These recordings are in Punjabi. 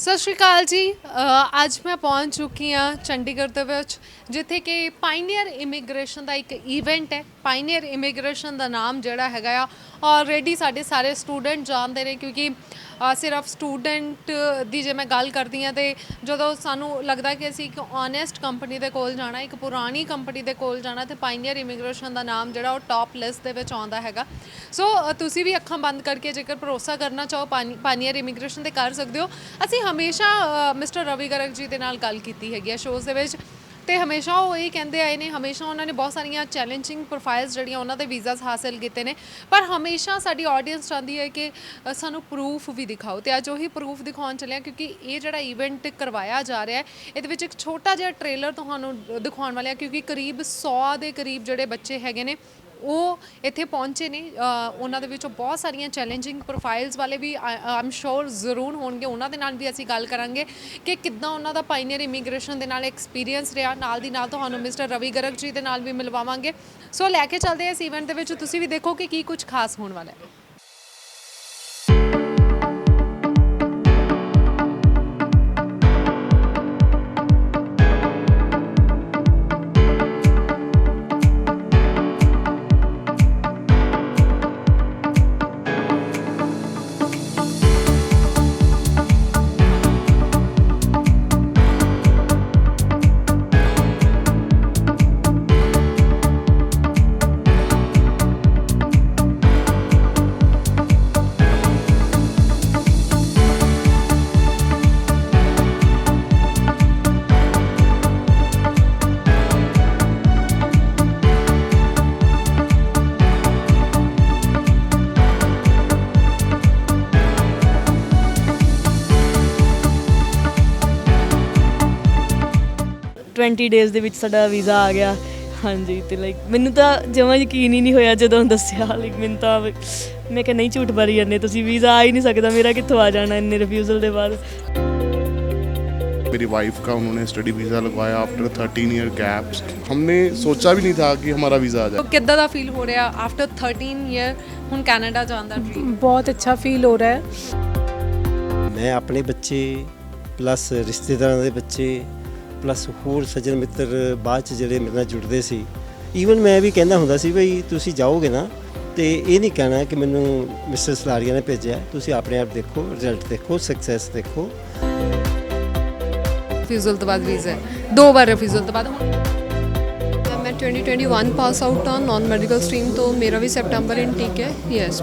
ਸਤਿ ਸ਼੍ਰੀ ਅਕਾਲ ਜੀ। ਅੱਜ ਮੈਂ ਪਹੁੰਚ ਚੁੱਕੀ ਹਾਂ ਚੰਡੀਗੜ੍ਹ ਦੇ ਵਿੱਚ, ਜਿੱਥੇ ਕਿ ਪਾਈਨੀਅਰ ਇਮੀਗ੍ਰੇਸ਼ਨ ਦਾ ਇੱਕ ਇਵੈਂਟ ਹੈ। ਪਾਈਨੀਅਰ ਇਮੀਗ੍ਰੇਸ਼ਨ ਦਾ ਨਾਮ ਜਿਹੜਾ ਹੈਗਾ ਆ ਆਲਰੇਡੀ ਸਾਡੇ ਸਾਰੇ ਸਟੂਡੈਂਟ ਜਾਣਦੇ ਨੇ, ਕਿਉਂਕਿ ਸਿਰਫ ਸਟੂਡੈਂਟ ਦੀ ਜੇ ਮੈਂ ਗੱਲ ਕਰਦੀ ਹਾਂ ਤੇ ਜਦੋਂ ਸਾਨੂੰ ਲੱਗਦਾ ਕਿ ਅਸੀਂ ਇੱਕ ਓਨੈਸਟ ਕੰਪਨੀ ਦੇ ਕੋਲ ਜਾਣਾ, ਇੱਕ ਪੁਰਾਣੀ ਕੰਪਨੀ ਦੇ ਕੋਲ ਜਾਣਾ, ਤੇ ਪਾਈਨੀਅਰ ਇਮੀਗ੍ਰੇਸ਼ਨ ਦਾ ਨਾਮ ਜਿਹੜਾ ਉਹ ਟੌਪ ਲਿਸਟ ਦੇ ਵਿੱਚ ਆਉਂਦਾ ਹੈਗਾ। ਸੋ ਤੁਸੀਂ ਵੀ ਅੱਖਾਂ ਬੰਦ ਕਰਕੇ ਜੇਕਰ ਭਰੋਸਾ ਕਰਨਾ ਚਾਹੋ ਪਾਈਨੀਅਰ ਇਮੀਗ੍ਰੇਸ਼ਨ ਤੇ ਕਰ ਸਕਦੇ ਹੋ। ਅਸੀਂ ਹਮੇਸ਼ਾ ਮਿਸਟਰ ਰਵੀ ਗਰਗ ਜੀ ਦੇ ਨਾਲ ਗੱਲ ਕੀਤੀ ਹੈਗੀ ਆ ਸ਼ੋਅਜ਼ ਦੇ ਵਿੱਚ, ਤੇ ਹਮੇਸ਼ਾ ਉਹ ਇਹ ਕਹਿੰਦੇ ਆਏ ਨੇ, ਹਮੇਸ਼ਾ ਉਹਨਾਂ ਨੇ ਬਹੁਤ ਸਾਰੀਆਂ ਚੈਲੰਜਿੰਗ ਪ੍ਰੋਫਾਈਲਸ ਜਿਹੜੀਆਂ ਉਹਨਾਂ ਦੇ ਵੀਜ਼ਾਸ ਹਾਸਿਲ ਕੀਤੇ ਨੇ, ਪਰ ਹਮੇਸ਼ਾ ਸਾਡੀ ਆਡੀਅנס ਚਾਹੁੰਦੀ ਹੈ ਕਿ ਸਾਨੂੰ ਪ੍ਰੂਫ ਵੀ ਦਿਖਾਓ। ਤੇ ਅੱਜ ਉਹੀ ਪ੍ਰੂਫ ਦਿਖਾਉਣ ਚੱਲਿਆ, ਕਿਉਂਕਿ ਇਹ ਜਿਹੜਾ ਇਵੈਂਟ ਕਰਵਾਇਆ ਜਾ ਰਿਹਾ ਹੈ ਇਹਦੇ ਵਿੱਚ ਇੱਕ ਛੋਟਾ ਜਿਹਾ ਟ੍ਰੇਲਰ ਤੁਹਾਨੂੰ ਦਿਖਾਉਣ ਵਾਲਿਆ, ਕਿਉਂਕਿ ਕਰੀਬ 100 ਦੇ ਕਰੀਬ ਜਿਹੜੇ ਬੱਚੇ ਹੈਗੇ ਨੇ ਉਹ ਇੱਥੇ ਪਹੁੰਚੇ ਨੇ। ਉਹਨਾਂ ਦੇ ਵਿੱਚੋਂ ਬਹੁਤ ਸਾਰੀਆਂ ਚੈਲੰਜਿੰਗ ਪ੍ਰੋਫਾਈਲਸ ਵਾਲੇ ਵੀ ਆਮ ਸ਼ੋਰ ਜ਼ਰੂਰ ਹੋਣਗੇ, ਉਹਨਾਂ ਦੇ ਨਾਲ ਵੀ ਅਸੀਂ ਗੱਲ ਕਰਾਂਗੇ ਕਿ ਕਿੱਦਾਂ ਉਹਨਾਂ ਦਾ ਪਾਈਨੀਅਰ ਇਮੀਗ੍ਰੇਸ਼ਨ ਦੇ ਨਾਲ ਐਕਸਪੀਰੀਅੰਸ ਰਿਹਾ। ਨਾਲ ਦੀ ਨਾਲ ਤੁਹਾਨੂੰ ਮਿਸਟਰ ਰਵੀ ਗਰਗ ਜੀ ਦੇ ਨਾਲ ਵੀ ਮਿਲਵਾਵਾਂਗੇ। ਸੋ ਲੈ ਕੇ ਚੱਲਦੇ ਹਾਂ ਇਸ ਇਵੈਂਟ ਦੇ ਵਿੱਚ, ਤੁਸੀਂ ਵੀ ਦੇਖੋ ਕਿ ਕੀ ਕੁਝ ਖਾਸ ਹੋਣ ਵਾਲਾ ਹੈ। 20 ਡੇਜ਼ ਦੇ ਵਿੱਚ ਸਾਡਾ ਵੀਜ਼ਾ ਆ ਗਿਆ। ਹਾਂਜੀ, ਤੇ ਲਾਈਕ ਮੈਨੂੰ ਤਾਂ ਜਮਾਂ ਯਕੀਨ ਹੀ ਨਹੀਂ ਹੋਇਆ ਜਦੋਂ ਦੱਸਿਆ। ਲਾਈਕ ਮੈਨੂੰ ਤਾਂ ਮੈਂ ਕਿਹਾ ਨਹੀਂ, ਝੂਠ ਮਾਰੀ ਜਾਂਦੇ ਤੁਸੀਂ, ਵੀਜ਼ਾ ਆ ही नहीं सकता मेरा, कितों आ जाना इन्ने रिफ्यूज़ल के बाद। मेरी वाइफ का उन्होंने स्टडी वीज़ा लगवाया आफ्टर 13 ईयर गैप्स। हमने सोचा भी नहीं था कि हमारा वीज़ा आ जाए। ਕਿੱਦਾਂ ਦਾ ਫੀਲ ਹੋ ਰਿਹਾ ਆਫਟਰ 13 ਈਅਰ ਹੁਣ ਕੈਨੇਡਾ ਜਾਣ ਦਾ ਡ੍ਰੀਮ? बहुत अच्छा फील हो रहा है। मैं अपने बच्चे प्लस रिश्तेदारों के बच्चे प्लस होर सज्जन मित्र बाद च ਜਿਹੜੇ ਮੇਰੇ ਨਾਲ ਜੁੜਦੇ ਸੀ, ਈਵਨ ਮੈਂ ਵੀ ਕਹਿੰਦਾ ਹੁੰਦਾ ਸੀ ਬਈ ਤੁਸੀਂ ਜਾਓਗੇ ਨਾ ਤੇ ਇਹ ਨਹੀਂ ਕਹਿਣਾ ਕਿ ਮੈਨੂੰ ਮਿਸਟਰ ਸਲਾਰੀਆ ਨੇ ਭੇਜਿਆ, ਤੁਸੀਂ ਆਪਣੇ ਆਪ ਦੇਖੋ, ਰਿਜ਼ਲਟ ਦੇਖੋ, ਸਕਸੈਸ ਦੇਖੋ। ਰਿਫਿਊਜ਼ਲ ਤੋਂ ਬਾਅਦ ਵੀਜ਼ਾ, 2 ਵਾਰ ਰਿਫਿਊਜ਼ਲ ਤੋਂ ਬਾਅਦ मैं 2021 पास आउट हाँ नॉन मेडिकल स्ट्रीम, तो मेरा भी सितंबर इनटेक है। यस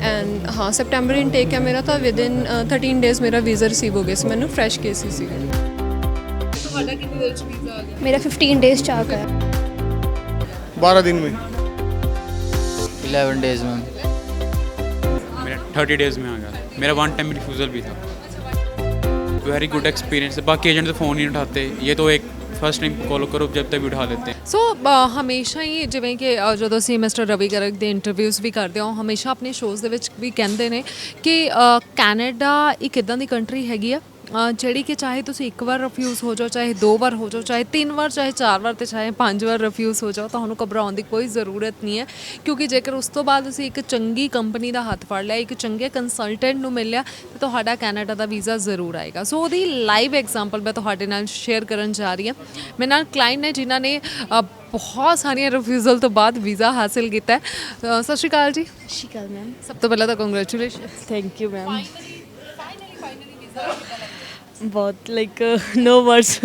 एंड हाँ सितंबर इनटेक है मेरा, था विद इन 13 डेज़ मेरा वीज़ा रिसीव हो गया, मैंने फ्रैश केस ही सी। मेरा 15 डेज च आ गया। 12 दिन में 11 डेज़ में। मेरा 30 डेज़ में आ गया। मेरा 1 टाइम रिफ्यूज़ल भी था। वेरी गुड एक्सपीरियंस है। बाकी एजेंट तो फ़ोन ही नहीं उठाते, ये तो एक फर्स्ट टाइम कॉल करो जब तक भी उठा लेते हैं। ਸੋ ਹਮੇਸ਼ਾ ਹੀ ਜਿਵੇਂ ਕਿ ਜਦੋਂ ਅਸੀਂ ਮਿਸਟਰ ਰਵੀ ਗਰਗ ਦੇ ਇੰਟਰਵਿਊਜ਼ ਵੀ ਕਰਦੇ ਹਾਂ, ਹਮੇਸ਼ਾ ਆਪਣੇ ਸ਼ੋਅਜ਼ ਦੇ ਵਿੱਚ ਵੀ ਕਹਿੰਦੇ ਨੇ ਕਿ ਕੈਨੇਡਾ ਇੱਕ ਇੱਦਾਂ ਦੀ ਕੰਟਰੀ ਹੈਗੀ ਆ ਜਿਹੜੀ ਕਿ ਚਾਹੇ ਤੁਸੀਂ 1 ਵਾਰ ਰਿਫਿਊਜ਼ ਹੋ ਜਾਓ, ਚਾਹੇ 2 ਵਾਰ ਹੋ ਜਾਓ, ਚਾਹੇ 3 ਵਾਰ, ਚਾਹੇ 4 ਵਾਰ, ਤੇ ਚਾਹੇ 5 ਵਾਰ ਰਿਫਿਊਜ਼ ਹੋ ਜਾਓ, ਤੁਹਾਨੂੰ ਘਬਰਾਉਣ ਦੀ ਕੋਈ ਜ਼ਰੂਰਤ ਨਹੀਂ ਹੈ। ਕਿਉਂਕਿ ਜੇਕਰ ਉਸ ਤੋਂ ਬਾਅਦ ਤੁਸੀਂ ਇੱਕ ਚੰਗੀ ਕੰਪਨੀ ਦਾ ਹੱਥ ਫੜ ਲਿਆ, ਇੱਕ ਚੰਗੇ ਕੰਸਲਟੈਂਟ ਨੂੰ ਮਿਲ ਲਿਆ, ਤਾਂ ਤੁਹਾਡਾ ਕੈਨੇਡਾ ਦਾ ਵੀਜ਼ਾ ਜ਼ਰੂਰ ਆਏਗਾ। ਸੋ ਉਹਦੀ ਲਾਈਵ ਐਗਜ਼ਾਮਪਲ ਮੈਂ ਤੁਹਾਡੇ ਨਾਲ ਸ਼ੇਅਰ ਕਰਨ ਜਾ ਰਹੀ ਹਾਂ। ਮੇਰੇ ਨਾਲ ਕਲਾਇੰਟ ਨੇ ਜਿਨ੍ਹਾਂ ਨੇ ਬਹੁਤ ਸਾਰੀਆਂ ਰਿਫਿਊਜ਼ਲ ਤੋਂ ਬਾਅਦ ਵੀਜ਼ਾ ਹਾਸਿਲ ਕੀਤਾ ਹੈ। ਸਤਿ ਸ਼੍ਰੀ ਅਕਾਲ ਜੀ। ਸਤਿ ਸ਼੍ਰੀ ਅਕਾਲ ਮੈਮ। ਸਭ ਤੋਂ ਪਹਿਲਾਂ ਤਾਂ ਕੰਗ੍ਰੈਚੁਲੇਸ਼ਨ। Thank you ma'am. ਬਹੁਤ ਲਾਈਕ ਨੋ ਵਰਡਸ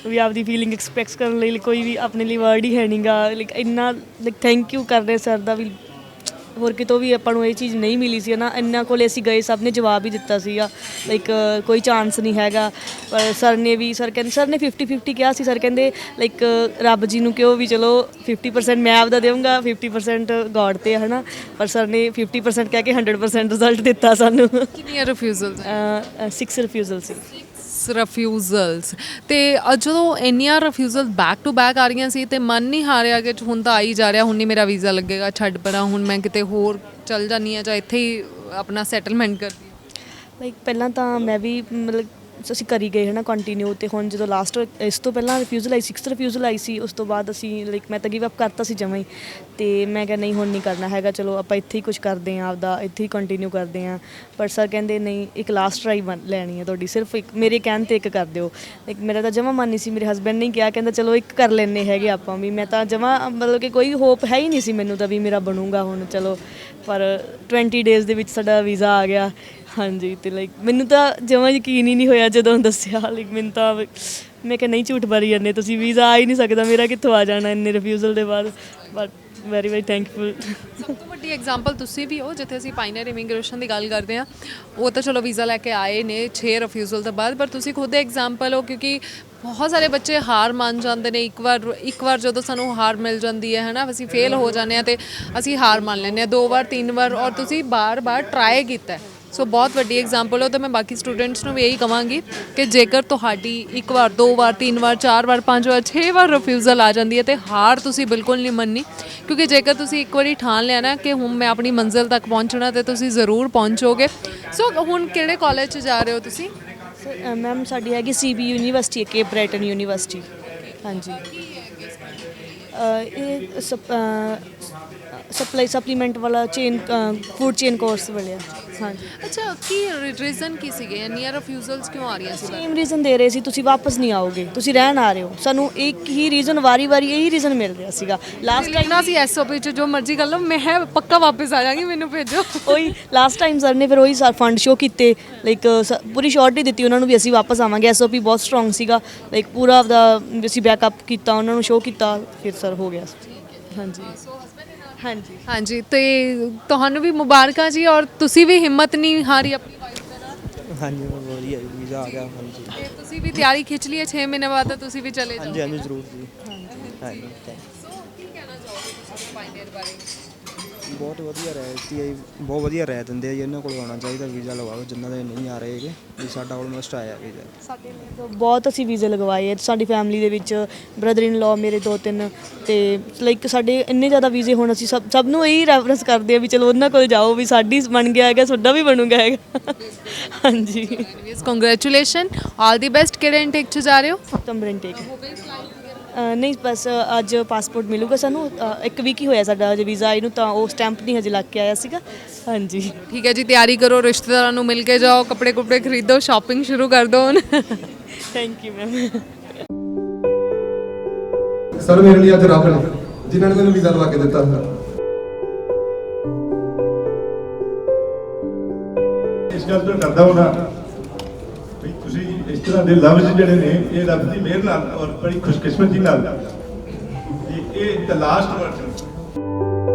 ਵੀ ਆਪਦੀ ਫੀਲਿੰਗ ਐਕਸਪ੍ਰੈਸ ਕਰਨ ਲਈ ਕੋਈ ਵੀ ਆਪਣੇ ਲਈ ਵਰਡ ਹੀ ਹੈ ਨਹੀਂਗਾ। ਲਾਈਕ ਇੰਨਾ ਲਾਈਕ ਥੈਂਕ ਯੂ ਕਰਦੇ ਸਰ ਦਾ ਵੀ, ਹੋਰ ਕਿਤੋਂ ਵੀ ਆਪਾਂ ਨੂੰ ਇਹ ਚੀਜ਼ ਨਹੀਂ ਮਿਲੀ ਸੀ ਨਾ। ਇਹਨਾਂ ਕੋਲ ਅਸੀਂ ਗਏ, ਸਭ ਨੇ ਜਵਾਬ ਹੀ ਦਿੱਤਾ ਸੀਗਾ ਲਾਈਕ ਕੋਈ ਚਾਂਸ ਨਹੀਂ ਹੈਗਾ। ਪਰ ਸਰ ਨੇ 50-50 ਕਿਹਾ ਸੀ। ਸਰ ਕਹਿੰਦੇ ਲਾਈਕ ਰੱਬ ਜੀ ਨੂੰ ਕਿਉਂ ਵੀ ਚਲੋ 50% ਮੈਂ ਆਪਦਾ ਦੇਵਾਂਗਾ, 50% ਗੋਡ ਤੇ ਹੈ ਨਾ। ਪਰ ਸਰ ਨੇ 50% ਕਹਿ ਕੇ 100% ਰਿਜ਼ਲਟ ਦਿੱਤਾ ਸਾਨੂੰ। ਕਿੰਨੀਆਂ ਰਿਫਿਊਜ਼ਲਸ? 6 ਰਿਫਿਊਜ਼ਲ ਸੀ। ਰਿਫਿਊਜ਼ਲਸ। ਤੇ ਜਦੋਂ ਇੰਨੀਆਂ ਰਿਫਿਊਜ਼ਲ ਬੈਕ ਟੂ ਬੈਕ ਆ ਰਹੀਆਂ ਸੀ ਤੇ ਮਨ ਨਹੀਂ ਹਾਰਿਆ ਕਿ ਹੁਣ ਤਾਂ ਆ ਹੀ ਜਾ ਰਿਹਾ, ਹੁਣ ਨਹੀਂ ਮੇਰਾ ਵੀਜ਼ਾ ਲੱਗੇਗਾ, ਛੱਡ ਪਰਾਂ, ਹੁਣ ਮੈਂ ਕਿਤੇ ਹੋਰ ਚੱਲ ਜਾਂਦੀ ਹਾਂ ਜਾਂ ਇੱਥੇ ਹੀ ਆਪਣਾ ਸੈਟਲਮੈਂਟ ਕਰਦੀ ਹਾਂ? ਲਾਈਕ ਪਹਿਲਾਂ ਤਾਂ ਮੈਂ ਵੀ ਮਤਲਬ ਅਸੀਂ ਕਰੀ ਗਏ ਹੈ ਨਾ ਕੰਟੀਨਿਊ। ਅਤੇ ਹੁਣ ਜਦੋਂ ਲਾਸਟ ਇਸ ਤੋਂ ਪਹਿਲਾਂ ਰਿਫਿਊਜ਼ਲ ਆਈ, 6th ਰਿਫਿਊਜ਼ਲ ਆਈ ਸੀ, ਉਸ ਤੋਂ ਬਾਅਦ ਅਸੀਂ ਲਾਈਕ ਮੈਂ ਤਾਂ ਗਿਵ ਅਪ ਕਰਤਾ ਸੀ ਜਮਾਂ ਹੀ। ਅਤੇ ਮੈਂ ਕਿਹਾ ਨਹੀਂ ਹੁਣ ਨਹੀਂ ਕਰਨਾ ਹੈਗਾ, ਚਲੋ ਆਪਾਂ ਇੱਥੇ ਹੀ ਕੁਝ ਕਰਦੇ ਹਾਂ, ਆਪਦਾ ਇੱਥੇ ਹੀ ਕੰਟੀਨਿਊ ਕਰਦੇ ਹਾਂ। ਪਰ ਸਰ ਕਹਿੰਦੇ ਨਹੀਂ, ਇੱਕ ਲਾਸਟ ਟਰਾਈ ਲੈਣੀ ਹੈ ਤੁਹਾਡੀ, ਸਿਰਫ ਇੱਕ ਮੇਰੇ ਕਹਿਣ 'ਤੇ ਇੱਕ ਕਰ ਦਿਓ। ਇੱਕ ਮੇਰਾ ਤਾਂ ਜਮਾਂ ਮਨ ਨਹੀਂ ਸੀ, ਮੇਰੇ ਹਸਬੈਂਡ ਨੇ ਕਿਹਾ, ਕਹਿੰਦਾ ਚਲੋ ਇੱਕ ਕਰ ਲੈਂਦੇ ਹੈਗੇ ਆਪਾਂ ਵੀ। ਮੈਂ ਤਾਂ ਜਮਾਂ ਮਤਲਬ ਕਿ ਕੋਈ ਹੋਪ ਹੈ ਹੀ ਨਹੀਂ ਸੀ ਮੈਨੂੰ ਤਾਂ ਵੀ ਮੇਰਾ ਬਣੂਗਾ ਹੁਣ, ਚਲੋ। ਪਰ 20 ਡੇਜ਼ ਦੇ ਵਿੱਚ ਸਾਡਾ ਵੀਜ਼ਾ ਆ ਗਿਆ। ਹਾਂਜੀ, ਅਤੇ ਲਾਈਕ ਮੈਨੂੰ ਤਾਂ ਜਮਾਂ ਯਕੀਨ ਹੀ ਨਹੀਂ ਹੋਇਆ ਜਦੋਂ ਦੱਸਿਆ। ਲਾਈਕ ਮੈਨੂੰ ਤਾਂ ਮੈਂ ਕਿਹਾ ਨਹੀਂ, ਝੂਠ ਮਾਰੀ ਜਾਂਦੇ ਤੁਸੀਂ, ਵੀਜ਼ਾ ਆ ਹੀ ਨਹੀਂ ਸਕਦਾ ਮੇਰਾ, ਕਿੱਥੋਂ ਆ ਜਾਣਾ ਇੰਨੇ ਰਿਫਿਊਜ਼ਲ ਦੇ ਬਾਅਦ। But very very thankful. ਸਭ ਤੋਂ ਵੱਡੀ ਐਗਜ਼ਾਮਪਲ ਤੁਸੀਂ ਵੀ ਹੋ, ਜਿੱਥੇ ਅਸੀਂ ਪਾਈਨੀਅਰ ਇਮੀਗ੍ਰੇਸ਼ਨ ਦੀ ਗੱਲ ਕਰਦੇ ਹਾਂ। ਉਹ ਤਾਂ ਚਲੋ ਵੀਜ਼ਾ ਲੈ ਕੇ ਆਏ ਨੇ 6 ਰਿਫਿਊਜ਼ਲ ਤੋਂ ਬਾਅਦ, ਪਰ ਤੁਸੀਂ ਖੁਦ ਐਗਜ਼ਾਮਪਲ ਹੋ, ਕਿਉਂਕਿ ਬਹੁਤ ਸਾਰੇ ਬੱਚੇ ਹਾਰ ਮੰਨ ਜਾਂਦੇ ਨੇ ਇੱਕ ਵਾਰ ਜਦੋਂ ਸਾਨੂੰ ਹਾਰ ਮਿਲ ਜਾਂਦੀ ਹੈ ਨਾ, ਅਸੀਂ ਫੇਲ ਹੋ ਜਾਂਦੇ ਹਾਂ ਅਤੇ ਅਸੀਂ ਹਾਰ ਮੰਨ ਲੈਂਦੇ ਹਾਂ 2 ਵਾਰ 3 ਵਾਰ, ਔਰ ਤੁਸੀਂ ਬਾਰ-ਬਾਰ ਟਰਾਈ ਕੀਤਾ। ਸੋ ਬਹੁਤ ਵੱਡੀ ਐਗਜ਼ਾਮਪਲ ਹੋ। ਤਾਂ ਮੈਂ ਬਾਕੀ ਸਟੂਡੈਂਟਸ ਨੂੰ ਵੀ ਇਹੀ ਕਹਾਂਗੀ ਕਿ ਜੇਕਰ ਤੁਹਾਡੀ 1 ਵਾਰ 2 ਵਾਰ 3 ਵਾਰ 4 ਵਾਰ 5 ਵਾਰ 6 ਵਾਰ ਰਿਫਿਊਜ਼ਲ ਆ ਜਾਂਦੀ ਹੈ ਅਤੇ ਹਾਰ ਤੁਸੀਂ ਬਿਲਕੁਲ ਨਹੀਂ ਮੰਨਣੀ, ਕਿਉਂਕਿ ਜੇਕਰ ਤੁਸੀਂ ਇੱਕ ਵਾਰੀ ਠਾਣ ਲਿਆ ਨਾ ਕਿ ਹੁਣ ਮੈਂ ਆਪਣੀ ਮੰਜ਼ਿਲ ਤੱਕ ਪਹੁੰਚਣਾ, ਤੇ ਤੁਸੀਂ ਜ਼ਰੂਰ ਪਹੁੰਚੋਗੇ। ਸੋ ਹੁਣ ਕਿਹੜੇ ਕਾਲਜ 'ਚ ਜਾ ਰਹੇ ਹੋ ਤੁਸੀਂ? ਮੈਮ ਸਾਡੀ ਹੈਗੀ CB university, cape Brampton university. ਹਾਂਜੀ, ਇਹ ਸਪਲੀਮੈਂਟ ਵਾਲਾ ਫੂਡ ਚੇਨ ਕੋਰਸ ਵਾਲਿਆ। ਹਾਂਜੀ। ਅੱਛਾ, ਕੀ ਰੀਜ਼ਨ ਕੀ ਸੀਗੇ, ਇੰਨੀਆਂ ਰਿਫਿਊਜ਼ਲਸ ਕਿਉਂ ਆ ਰਹੀਆਂ ਸੀ? ਸੇਮ ਰੀਜ਼ਨ ਦੇ ਰਹੇ ਸੀ, ਤੁਸੀਂ ਵਾਪਸ ਨਹੀਂ ਆਓਗੇ, ਤੁਸੀਂ ਰਹਿਣ ਆ ਰਹੇ ਹੋ। ਸਾਨੂੰ ਇੱਕ ਹੀ ਰੀਜ਼ਨ, ਵਾਰੀ ਇਹੀ ਰੀਜ਼ਨ ਮਿਲ ਰਿਹਾ ਸੀਗਾ। ਲਾਸਟ ਟਾਈਮ ਨਾ ਸੀ SOP 'ਚ ਜੋ ਮਰਜ਼ੀ ਕਰ ਲਓ, ਮੈਂ ਪੱਕਾ ਵਾਪਸ ਆ ਜਾਵਾਂਗੀ, ਮੈਨੂੰ ਭੇਜੋ। ਉਹੀ ਲਾਸਟ ਟਾਈਮ ਸਰ ਨੇ ਫਿਰ ਉਹੀ ਫੰਡ ਸ਼ੋਅ ਕੀਤੇ, ਲਾਈਕ ਪੂਰੀ ਸ਼ੋਰਟੀ ਦਿੱਤੀ ਉਹਨਾਂ ਨੂੰ ਵੀ ਅਸੀਂ ਵਾਪਸ ਆਵਾਂਗੇ। SOP ਬਹੁਤ ਸਟਰੋਂਗ ਸੀਗਾ, ਲਾਈਕ ਪੂਰਾ ਆਪਦਾ ਅਸੀਂ ਬੈਕਅਪ ਕੀਤਾ, ਉਹਨਾਂ ਨੂੰ ਸ਼ੋਅ ਕੀਤਾ, ਫਿਰ ਸਰ ਹੋ ਗਿਆ। ਹਾਂਜੀ ਹਾਂਜੀ, ਤੇ ਤੁਹਾਨੂੰ ਵੀ ਮੁਬਾਰਕਾਂ ਜੀ, ਔਰ ਤੁਸੀਂ ਵੀ ਹਿੰਮਤ ਨਹੀਂ ਹਾਰੀ ਆਪਣੀ ਵਾਈਫ ਦੇ ਨਾਲ। ਹਾਂਜੀ, ਵਧੀਆ ਵੀਜ਼ਾ ਆ ਗਿਆ। ਹਾਂਜੀ, ਤੇ ਤੁਸੀਂ ਵੀ ਤਿਆਰੀ ਖਿੱਚ ਲਈ ਹੈ 6 ਮਹੀਨੇ ਬਾਅਦ, ਤਾਂ ਤੁਸੀਂ ਵੀ ਚਲੇ ਜਾਓ। ਹਾਂਜੀ ਜ਼ਰੂਰ ਜੀ। ਹਾਂਜੀ, ਸੋ ਕੀ ਕਹਿਣਾ ਚਾਹੋਗੇ ਤੁਸੀਂ ਪਾਈਨੀਅਰ ਬਾਰੇ? ਬਹੁਤ ਵਧੀਆ ਰਾਏ ਦਿੱਤੀ ਹੈ ਜੀ, ਬਹੁਤ ਵਧੀਆ ਰਾਏ ਦਿੰਦੇ ਆ ਜੀ। ਇਹਨਾਂ ਕੋਲ ਆਉਣਾ ਚਾਹੀਦਾ, ਵੀਜ਼ਾ ਲਗਵਾਓ ਜਿਨ੍ਹਾਂ ਦੇ ਨਹੀਂ ਆ ਰਹੇ ਹੈਗੇ। ਵੀ ਸਾਡਾ ਆਲਮੋਸਟ ਆਇਆ ਵੀਜ਼ਾ। ਸਾਡੇ ਬਹੁਤ ਅਸੀਂ ਵੀਜ਼ੇ ਲਗਵਾਏ, ਸਾਡੀ ਫੈਮਿਲੀ ਦੇ ਵਿੱਚ ਬ੍ਰਦਰ ਇਨ ਲਾਅ ਮੇਰੇ 2-3, ਅਤੇ ਲਾਈਕ ਸਾਡੇ ਇੰਨੇ ਜ਼ਿਆਦਾ ਵੀਜ਼ੇ। ਹੁਣ ਅਸੀਂ ਸਭ ਨੂੰ ਇਹੀ ਰੈਫਰੈਂਸ ਕਰਦੇ ਆ ਵੀ ਚਲੋ ਉਹਨਾਂ ਕੋਲ ਜਾਓ, ਵੀ ਸਾਡੀ ਬਣ ਗਿਆ ਹੈਗਾ, ਤੁਹਾਡਾ ਵੀ ਬਣੂਗਾ ਹੈਗਾ। ਹਾਂਜੀ, ਕੰਗ੍ਰੈਚੁਲੇਸ਼ਨ, ਆਲ ਦੀ ਬੈਸਟ। ਕਿਹੜੇ ਇਨਟੇਕ 'ਚ ਜਾ ਰਹੇ ਹੋ? ਸਤੰਬਰ ਇਨਟੇਕ। ਨਹੀਂ, ਬਸ ਅੱਜ ਪਾਸਪੋਰਟ ਮਿਲੂਗਾ ਸਾਨੂੰ। 1 ਵੀਕ ਹੀ ਹੋਇਆ ਸਾਡਾ ਅਜੇ ਵੀਜ਼ਾ ਆਈ ਨੂੰ, ਤਾਂ ਉਹ ਸਟੈਂਪ ਨਹੀਂ ਹਜੇ ਲੱਗ ਕੇ ਆਇਆ ਸੀਗਾ। ਹਾਂਜੀ, ਠੀਕ ਹੈ ਜੀ, ਤਿਆਰੀ ਕਰੋ, ਰਿਸ਼ਤੇਦਾਰਾਂ ਨੂੰ ਮਿਲ ਕੇ ਜਾਓ, ਕੱਪੜੇ ਖਰੀਦੋ, ਸ਼ਾਪਿੰਗ ਸ਼ੁਰੂ ਕਰ ਦਿਓ ਹੁਣ। Thank you ma'am. ਸਰ ਮੇਰੇ ਲਈ ਅੱਜ ਰੱਬ ਨੇ ਜਿਨ੍ਹਾਂ ਨੇ ਮੈਨੂੰ ਵੀਜ਼ਾ ਲਵਾ ਕੇ ਦਿੱਤਾ। ਇਸ ਗੱਲ ਤੋਂ ਕਰਦਾ ਹੋਣਾ ਵੀ ਤੁਸੀਂ ਇਸ ਤਰ੍ਹਾਂ ਦੇ ਲਫ਼ਜ਼ ਜਿਹੜੇ ਨੇ, ਇਹ ਰੱਬ ਦੀ ਮਿਹਰ ਨਾਲ ਔਰ ਬੜੀ ਖੁਸ਼ਕਿਸਮਤੀ ਨਾਲ ਇਹ ਦ ਲਾਸਟ ਵਰਡ।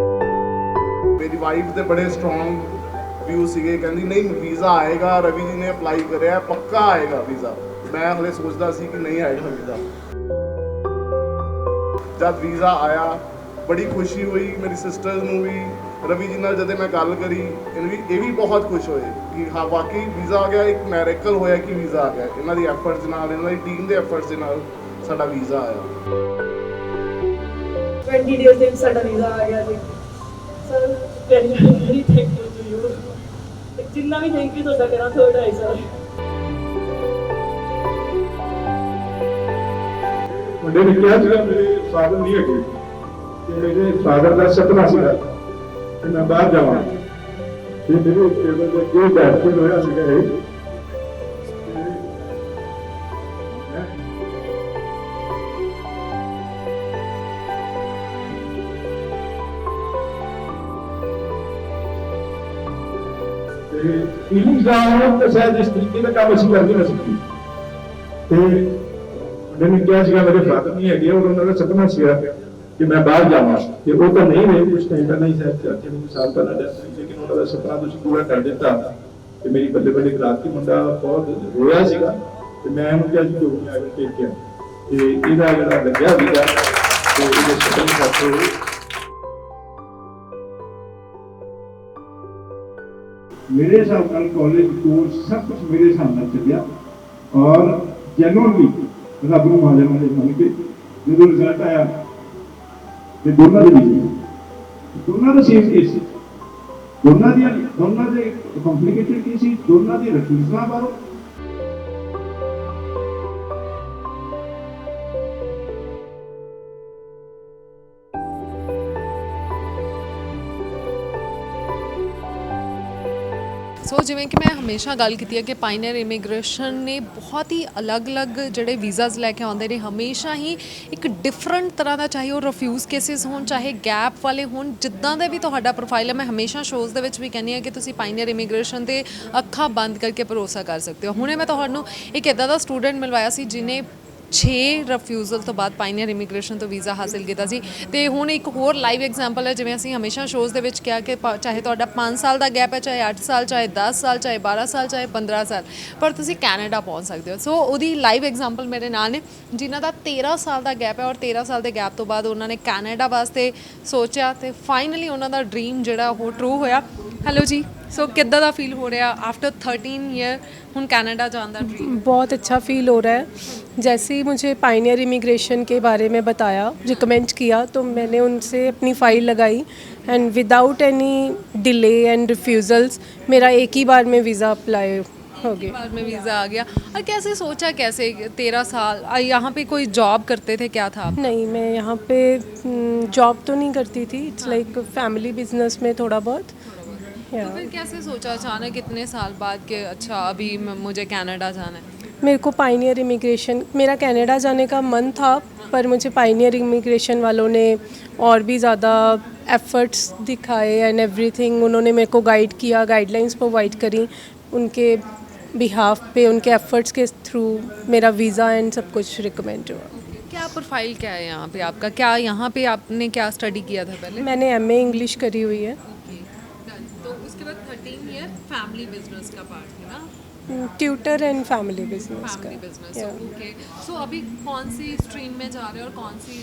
ਮੇਰੀ ਵਾਈਫ ਦੇ ਬੜੇ ਸਟਰੋਂਗ ਵਿਊ ਸੀਗੇ, ਕਹਿੰਦੀ ਨਹੀਂ ਵੀਜ਼ਾ ਆਏਗਾ, ਰਵੀ ਜੀ ਨੇ ਅਪਲਾਈ ਕਰਿਆ, ਪੱਕਾ ਆਏਗਾ ਵੀਜ਼ਾ। ਮੈਂ ਹਲੇ ਸੋਚਦਾ ਸੀ ਕਿ ਨਹੀਂ ਆਏਗਾ ਵੀਜ਼ਾ। ਜਦ ਵੀਜ਼ਾ ਆਇਆ ਬੜੀ ਖੁਸ਼ੀ ਹੋਈ। ਮੇਰੀ ਸਿਸਟਰ ਨੂੰ ਵੀ, ਰਵੀ ਜੀ ਨਾਲ ਜਦੋਂ ਮੈਂ ਗੱਲ ਕਰੀ, ਇਹ ਵੀ ਬਹੁਤ ਖੁਸ਼ ਹੋਏ ਕਿ ਹਾਂ ਵਾਕਈ ਵੀਜ਼ਾ ਆ ਗਿਆ। ਇੱਕ ਮੈਰੇਕਲ ਹੋਇਆ ਕਿ ਵੀਜ਼ਾ ਆ ਗਿਆ। ਇਹਨਾਂ ਦੀ ਐਫਰਟਸ ਨਾਲ, ਇਹਨਾਂ ਦੀ ਟੀਮ ਦੇ ਐਫਰਟਸ ਦੇ ਨਾਲ ਸਾਡਾ ਵੀਜ਼ਾ ਆਇਆ। 20 ਡੇਜ਼ ਦੇ ਵਿੱਚ ਸਾਡਾ ਵੀਜ਼ਾ ਆ ਗਿਆ ਜੀ। Sir very thankful to you. ਜਿੰਨਾ ਵੀ ਥੈਂਕ ਯੂ ਤੁਹਾਡਾ ਕਰਾਂ ਥੋੜਾ ਹੈ ਸਰ। ਮੁੰਡੇ ਨੇ ਕਿਹਾ ਸੀਗਾ ਮੇਰੇ ਫਾਦਰ ਨਹੀਂ ਹੈਗੇ, ਤੇ ਮੇਰੇ ਫਾਦਰ ਦਾ ਸੁਪਨਾ ਸੀਗਾ ਕਿ ਮੈਂ ਬਾਹਰ ਜਾਵਾਂ। ਤੇ ਮੇਰੇ ਟੇਬਲ ਤੇ ਕੋਈ ਬੈਠ ਹੋਇਆ ਸੀਗਾ ਇਹ। ਫੀਲਿੰਗਸ ਦਾ ਹੋਣਾ ਤਾਂ ਸ਼ਾਇਦ ਇਸ ਤਰੀਕੇ ਦਾ ਕੰਮ ਅਸੀਂ ਕਰਦੇ ਨਾ ਸਕੀਏ। ਤੇ ਮੈਨੂੰ ਕਿਹਾ ਸੀਗਾ ਮੇਰੇ ਫਾਦਰ ਨਹੀਂ ਹੈਗੇ, ਔਰ ਉਹਨਾਂ ਦਾ ਸੁਪਨਾ ਸੀਗਾ ਕਿ ਮੈਂ ਬਾਹਰ ਜਾਵਾਂ, ਤੇ ਉਹ ਤਾਂ ਨਹੀਂ ਰਹੇ। ਕੁਝ ਟਾਈਮ ਪਹਿਲਾਂ ਹੀ ਚਾਚੇ ਨੂੰ ਸਾਲ ਪਹਿਲਾਂ ਡੈਥ ਹੋਈ, ਲੇਕਿਨ ਉਹਨਾਂ ਦਾ ਸੁਪਨਾ ਤੁਸੀਂ ਪੂਰਾ ਕਰ ਦਿੱਤਾ। ਤੇ ਮੇਰੀ ਬੱਲੇ ਬੱਲੇ ਕਰਾਤੀ। ਮੁੰਡਾ ਬਹੁਤ ਰੋਇਆ ਸੀਗਾ, ਤੇ ਮੈਂ ਉਹਨੂੰ ਕਿਹਾ ਜੀ ਕੋਈ ਆ ਕੇ ਟੇਕ ਕੇ ਤੇ ਇਹਦਾ ਜਿਹੜਾ ਲੱਗਿਆ ਵੀਜ਼ਾ, ਤੇ ਇਹਦੇ ਸੁਪਨੇ ਸਾਥੋਂ मेरे हिसाब ਨਾਲ ਕਾਲਜ ਕੋਰਸ ਸਭ ਕੁਝ ਮੇਰੇ ਹਿਸਾਬ ਨਾਲ ਚੱਲਿਆ। ਔਰ ਜੈਨੂਅਲੀ ਰੱਬ ਨੂੰ ਮਾਲਮ ਨੇ ਮੰਨ ਕੇ ਜਦੋਂ ਰਿਜ਼ਲਟ ਆਇਆ ਤੇ ਦੋਨਾਂ ਦੇ ਸੇਮ ਕੇਸ ਸੀ। ਦੋਨਾਂ ਦੇ ਕੰਪਲਿਕੇਟਡ ਕੇਸ ਸੀ, ਦੋਨਾਂ ਦੇ ਰਿਫਿਊਜ਼ਲਾਂ ਬਾਰੇ। ਜਿਵੇਂ ਕਿ ਮੈਂ ਹਮੇਸ਼ਾ ਗੱਲ ਕੀਤੀ ਹੈ ਕਿ ਪਾਇਨੀਅਰ ਇਮੀਗ੍ਰੇਸ਼ਨ ਨੇ ਬਹੁਤ ਹੀ ਅਲੱਗ-ਅਲੱਗ ਜਿਹੜੇ ਵੀਜ਼ਾਸ ਲੈ ਕੇ ਆਉਂਦੇ ਨੇ, ਹਮੇਸ਼ਾ ਹੀ ਇੱਕ ਡਿਫਰੈਂਟ ਤਰ੍ਹਾਂ ਦਾ, ਚਾਹੇ ਉਹ ਰਿਫਿਊਜ਼ ਕੇਸਿਸ ਹੋਣ, ਚਾਹੇ ਗੈਪ ਵਾਲੇ ਹੋਣ, ਜਿੱਦਾਂ ਦਾ ਵੀ ਤੁਹਾਡਾ ਪ੍ਰੋਫਾਈਲ ਹੈ। ਮੈਂ ਹਮੇਸ਼ਾ ਸ਼ੋਜ਼ ਦੇ ਵਿੱਚ ਵੀ ਕਹਿੰਦੀ ਹਾਂ ਕਿ ਤੁਸੀਂ ਪਾਇਨੀਅਰ ਇਮੀਗ੍ਰੇਸ਼ਨ 'ਤੇ ਅੱਖਾਂ ਬੰਦ ਕਰਕੇ ਭਰੋਸਾ ਕਰ ਸਕਦੇ ਹੋ। ਹੁਣੇ ਮੈਂ ਤੁਹਾਨੂੰ ਇੱਕ ਇੱਦਾਂ ਦਾ ਸਟੂਡੈਂਟ ਮਿਲਵਾਇਆ ਸੀ ਜਿਹਨੇ 6 ਰਿਫਿਊਜ਼ਲ ਤੋਂ ਬਾਅਦ ਪਾਇਨੀਅਰ ਇਮੀਗ੍ਰੇਸ਼ਨ ਤੋਂ ਵੀਜ਼ਾ ਹਾਸਿਲ ਕੀਤਾ ਸੀ। ਤੇ ਹੁਣ ਇੱਕ ਹੋਰ ਲਾਈਵ ਐਗਜ਼ਾਮਪਲ ਹੈ, ਜਿਵੇਂ ਅਸੀਂ ਹਮੇਸ਼ਾ ਸ਼ੋਜ਼ ਦੇ ਵਿੱਚ ਕਿਹਾ ਕਿ ਚਾਹੇ ਤੁਹਾਡਾ 5 ਸਾਲ ਦਾ ਗੈਪ ਹੈ, ਚਾਹੇ 8 ਸਾਲ, ਚਾਹੇ 10 ਸਾਲ, ਚਾਹੇ 12 ਸਾਲ, ਚਾਹੇ 15 ਸਾਲ, ਪਰ ਤੁਸੀਂ ਕੈਨੇਡਾ ਪਹੁੰਚ ਸਕਦੇ ਹੋ। ਸੋ ਉਹਦੀ ਲਾਈਵ ਐਗਜ਼ਾਮਪਲ ਮੇਰੇ ਨਾਲ ਨੇ, ਜਿਨ੍ਹਾਂ ਦਾ 13 ਸਾਲ ਦਾ ਗੈਪ ਹੈ, ਔਰ 13 ਸਾਲ ਦੇ ਗੈਪ ਤੋਂ ਬਾਅਦ ਉਹਨਾਂ ਨੇ ਕੈਨੇਡਾ ਵਾਸਤੇ ਸੋਚਿਆ ਤੇ ਫਾਈਨਲੀ ਉਹਨਾਂ ਦਾ ਡ੍ਰੀਮ ਜਿਹੜਾ ਉਹ ਟਰੂ ਹੋਇਆ। ਹੈਲੋ ਜੀ, सो कितना दा फील हो रहा है आफ्टर 13 ईयर हूँ कनाडा जाने का ड्रीम? बहुत अच्छा फील हो रहा है। जैसे ही मुझे पायनियर इमिग्रेशन के बारे में बताया, रिकमेंड किया, तो मैंने उनसे अपनी फ़ाइल लगाई and without any delay and refusals मेरा एक ही बार में वीज़ा अप्लाई हो गया। बार में वीज़ा आ गया। और कैसे सोचा, कैसे 13 साल यहाँ पे कोई जॉब करते थे, क्या था? नहीं, मैं यहाँ पे जॉब तो नहीं करती थी, इट्स लाइक फैमिली बिजनेस में थोड़ा बहुत। तो फिर कैसे सोचा अचानक इतने साल बाद कि अच्छा अभी मुझे कनाडा जाना है? मेरे को पायनियर इमिग्रेशन, मेरा कनाडा जाने का मन था, पर मुझे पायनियर इमिग्रेशन वालों ने और भी ज़्यादा एफ़र्ट्स दिखाए एंड एवरीथिंग। उन्होंने मेरे को गाइड किया, गाइडलाइंस प्रोवाइड करी, उनके बिहाफ पे, उनके एफ़र्ट्स के थ्रू मेरा वीज़ा एंड सब कुछ रिकमेंड हुआ। क्या प्रोफाइल क्या है यहाँ पे आपका? क्या यहाँ पे आपने क्या स्टडी किया था पहले? मैंने MA इंग्लिश करी हुई है। तो उसके बाद 13 ईयर फैमिली बिजनेस का पार्ट है ना? ट्यूटर एंड फैमिली बिजनेस का। Business, okay. सो अभी कौन सी स्ट्रीम में जा रहे हैं और कौन सी?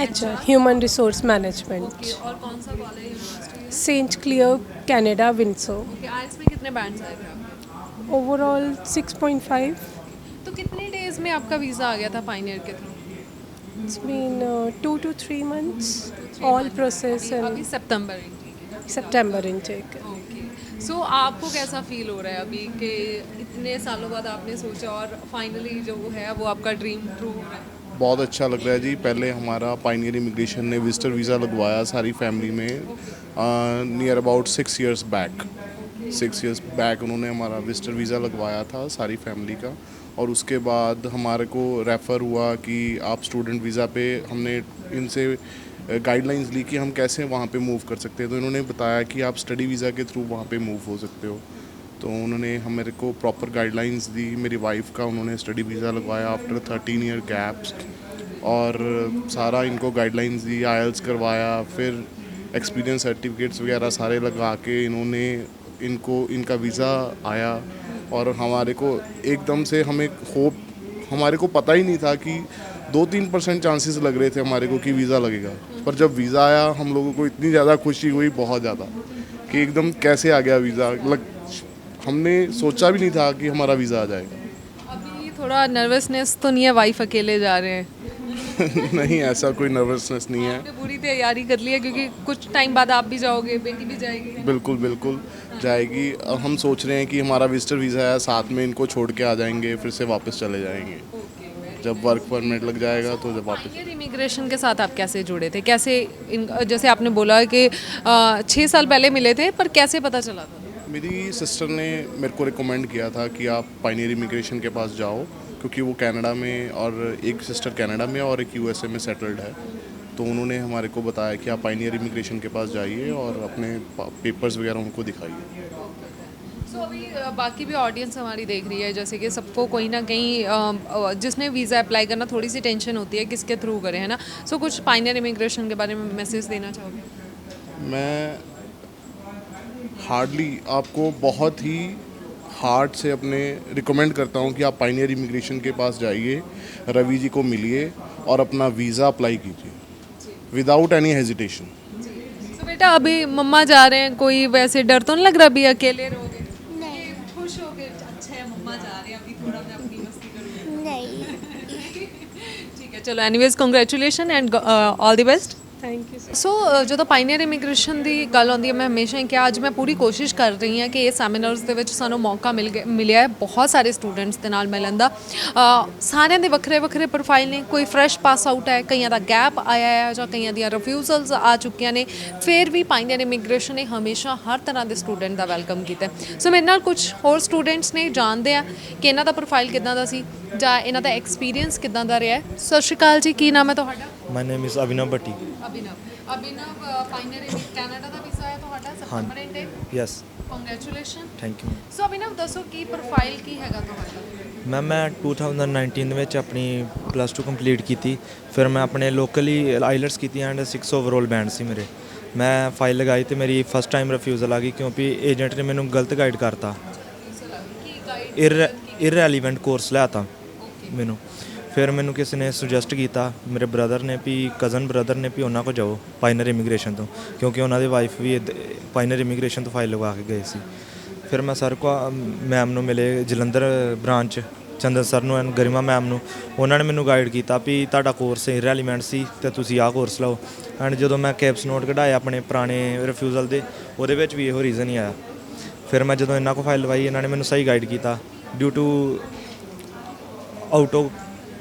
HR human resource management. Okay, और कौन सा college university? Saint Clair Canada Windsor. Okay, IELTS में कितने बैंड्स आए थे आपके? ओवरऑल 6.5। तो कितने डेज में आपका वीज़ा आ गया था पायनियर के through? It's been 2 to 3 months all process and अभी सितंबर इनटेक। ओके, सो आपको कैसा फील हो रहा है अभी कि इतने सालों बाद आपने सोचा और फाइनली जो है वो आपका ड्रीम ट्रू हो रहा है? बहुत अच्छा लग रहा है जी। पहले हमारा पायनियर इमिग्रेशन ने विजिटर वीज़ा लगवाया सारी फैमिली में, near about 6 years back. 6 years back उन्होंने हमारा विजिटर वीज़ा लगवाया था सारी फैमिली का, और उसके बाद हमारे को रेफ़र हुआ कि आप स्टूडेंट वीज़ा पे, हमने इनसे गाइडलाइंस ली कि हम कैसे वहाँ पे मूव कर सकते हैं। तो इन्होंने बताया कि आप स्टडी वीज़ा के थ्रू वहाँ पे मूव हो सकते हो। तो उन्होंने मेरे को प्रॉपर गाइडलाइंस दी। मेरी वाइफ का उन्होंने स्टडी वीज़ा लगवाया आफ्टर 13 year गैप्स, और सारा इनको गाइडलाइंस दी, IELTS करवाया, फिर एक्सपीरियंस सर्टिफिकेट्स वगैरह सारे लगा के इन्होंने इनका वीज़ा आया। और हमारे को एकदम से हमें होप, हमारे को पता ही नहीं था कि 2-3% चांसेस लग रहे थे हमारे को कि वीज़ा लगेगा, पर जब वीज़ा आया हम लोगों को इतनी ज़्यादा खुशी हुई, बहुत ज़्यादा, कि एकदम कैसे आ गया वीज़ा। हमने सोचा भी नहीं था कि हमारा वीज़ा आ जाएगा। अभी थोड़ा नर्वसनेस तो नहीं है? वाइफ अकेले जा रहे हैं? नहीं, ऐसा कोई नर्वसनेस नहीं है। आपने पूरी तैयारी कर ली है, क्योंकि कुछ टाइम बाद आप भी जाओगे, बेटी भी जाएगी? बिल्कुल बिल्कुल जाएगी। अब हम सोच रहे हैं कि हमारा विजिटर वीज़ा है, साथ में इनको छोड़ के आ जाएंगे, फिर से वापस चले जाएंगे। जब वर्क परमिट लग जाएगा तो जब वापस। पायनियर इमिग्रेशन के साथ आप कैसे जुड़े थे? कैसे जैसे आपने बोला कि 6 साल पहले मिले थे, पर कैसे पता चला था? मेरी सिस्टर ने मेरे को रिकमेंड किया था कि आप पायनियर इमिग्रेशन के पास जाओ, क्योंकि वो कनाडा में, और एक सिस्टर कनाडा में और एक USA में सेटल्ड है। तो उन्होंने हमारे को बताया कि आप पायनियर इमिग्रेशन के पास जाइए और अपने पेपर्स वगैरह उनको दिखाइए। सो अभी बाकी भी ऑडियंस हमारी देख रही है, जैसे कि सबको कोई ना कहीं जिसने वीज़ा अप्लाई करना थोड़ी सी टेंशन होती है किसके थ्रू करें, है ना? सो कुछ पायनियर इमिग्रेशन के बारे में मैसेज देना चाहोगे? मैं हार्डली आपको बहुत ही हार्ट से अपने रिकमेंड करता हूँ कि आप पायनियर इमिग्रेशन के पास जाइए, रवि जी को मिलिए और अपना वीज़ा अप्लाई कीजिए विदाउट एनी हेजिटेशन। तो बेटा अभी मम्मा जा रहे हैं, कोई वैसे डर तो नहीं लग रहा अभी अकेले रहोगे? नहीं, खुश हो गए, अच्छा है मम्मा जा रहे हैं, अभी थोड़ा मैं अपनी मस्ती करूँगी? नहीं। ठीक है, चलो anyways congratulation and all the best. Thank you ਸੋ ਜਦੋਂ ਪਾਇਨੀਅਰ ਇਮੀਗ੍ਰੇਸ਼ਨ ਦੀ ਗੱਲ ਆਉਂਦੀ ਹੈ, ਮੈਂ ਹਮੇਸ਼ਾ ਹੀ ਕਿਹਾ, ਅੱਜ ਮੈਂ ਪੂਰੀ ਕੋਸ਼ਿਸ਼ ਕਰ ਰਹੀ ਹਾਂ ਕਿ ਇਹ ਸੈਮੀਨਾਰਸ ਦੇ ਵਿੱਚ ਸਾਨੂੰ ਮੌਕਾ ਮਿਲਿਆ ਹੈ ਬਹੁਤ ਸਾਰੇ ਸਟੂਡੈਂਟਸ ਦੇ ਨਾਲ ਮਿਲਣ ਦਾ। ਸਾਰਿਆਂ ਦੇ ਵੱਖਰੇ ਵੱਖਰੇ ਪ੍ਰੋਫਾਈਲ ਨੇ, ਕੋਈ ਫਰੈਸ਼ ਪਾਸ ਆਊਟ ਹੈ, ਕਈਆਂ ਦਾ ਗੈਪ ਆਇਆ ਹੈ ਜਾਂ ਕਈਆਂ ਦੀਆਂ ਰਿਫਿਊਜ਼ਲਸ ਆ ਚੁੱਕੀਆਂ ਨੇ, ਫਿਰ ਵੀ ਪਾਇਨੀਅਰ ਇਮੀਗ੍ਰੇਸ਼ਨ ਨੇ ਹਮੇਸ਼ਾ ਹਰ ਤਰ੍ਹਾਂ ਦੇ ਸਟੂਡੈਂਟ ਦਾ ਵੈਲਕਮ ਕੀਤਾ। ਸੋ ਮੇਰੇ ਨਾਲ ਕੁਝ ਹੋਰ ਸਟੂਡੈਂਟਸ ਨੇ, ਜਾਣਦੇ ਆ ਕਿ ਇਹਨਾਂ ਦਾ ਪ੍ਰੋਫਾਈਲ ਕਿੱਦਾਂ ਦਾ ਸੀ ਜਾਂ ਇਹਨਾਂ ਦਾ ਐਕਸਪੀਰੀਅੰਸ ਕਿੱਦਾਂ ਦਾ ਰਿਹਾ ਹੈ। ਸਤਿ ਸ਼੍ਰੀ ਅਕਾਲ ਜੀ, ਕੀ ਨਾਮ ਹੈ ਤੁਹਾਡਾ? My name is Abhinav Bhatti. Abhinav, Pioneer Canada ਦਾ ਵੀਜ਼ਾ ਹੈ ਤੁਹਾਡਾ, ਸਤੰਬਰ intake. Yes, congratulation. Thank you. So Abhinav ਦੱਸੋ ਕੀ ਪ੍ਰੋਫਾਈਲ ਕੀ ਹੈਗਾ ਤੁਹਾਡਾ? ਮੈਮ ਮੈਂ 2019 ਦੇ ਵਿੱਚ ਆਪਣੀ +2 ਕੰਪਲੀਟ ਕੀਤੀ। ਫਿਰ ਮੈਂ ਆਪਣੇ ਲੋਕਲੀ ਆਈਲਟਸ ਕੀਤੀ ਐਂਡ 6 ਓਵਰਆਲ ਬੈਂਡ ਸੀ ਮੇਰੇ। ਮੈਂ ਫਾਈਲ ਲਗਾਈ ਤੇ ਮੇਰੀ ਫਸਟ ਟਾਈਮ ਰਿਫਿਊਜ਼ਲ ਆ ਗਈ ਕਿਉਂਕਿ ਏਜੰਟ ਨੇ ਮੈਨੂੰ ਗਲਤ ਗਾਈਡ ਕਰਤਾ, ਇਰਰੈਲੀਵੈਂਟ ਕੋਰਸ ਲਿਆਤਾ ਮੈਨੂੰ। ਫਿਰ ਮੈਨੂੰ ਕਿਸੇ ਨੇ ਸੁਜੈਸਟ ਕੀਤਾ, ਮੇਰੇ ਬ੍ਰਦਰ ਨੇ ਵੀ, ਕਜ਼ਨ ਬ੍ਰਦਰ ਨੇ ਵੀ ਉਹਨਾਂ ਕੋਲ ਜਾਓ ਪਾਇਨੀਅਰ ਇਮੀਗ੍ਰੇਸ਼ਨ ਤੋਂ, ਕਿਉਂਕਿ ਉਹਨਾਂ ਦੀ ਵਾਈਫ ਵੀ ਪਾਇਨੀਅਰ ਇਮੀਗ੍ਰੇਸ਼ਨ ਤੋਂ ਫਾਈਲ ਲਗਾ ਕੇ ਗਏ ਸੀ। ਫਿਰ ਮੈਂ ਸਰ ਕੋ ਮੈਮ ਨੂੰ ਮਿਲੇ, ਜਲੰਧਰ ਬ੍ਰਾਂਚ, ਚੰਦਰ ਸਰ ਨੂੰ ਐਂਡ ਗਰਿਮਾ ਮੈਮ ਨੂੰ। ਉਹਨਾਂ ਨੇ ਮੈਨੂੰ ਗਾਈਡ ਕੀਤਾ ਵੀ ਤੁਹਾਡਾ ਕੋਰਸ ਇਰਰੈਲੀਵੈਂਟ ਸੀ ਅਤੇ ਤੁਸੀਂ ਆਹ ਕੋਰਸ ਲਓ। ਐਂਡ ਜਦੋਂ ਮੈਂ ਕੈਪਸ ਨੋਟ ਕਢਾਏ ਆਪਣੇ ਪੁਰਾਣੇ ਰਿਫਿਊਜ਼ਲ ਦੇ, ਉਹਦੇ ਵਿੱਚ ਵੀ ਇਹੋ ਰੀਜ਼ਨ ਹੀ ਆਇਆ। ਫਿਰ ਮੈਂ ਜਦੋਂ ਇਹਨਾਂ ਕੋਲ ਫਾਈਲ ਲਵਾਈ, ਇਹਨਾਂ ਨੇ ਮੈਨੂੰ ਸਹੀ ਗਾਈਡ ਕੀਤਾ। Due to out of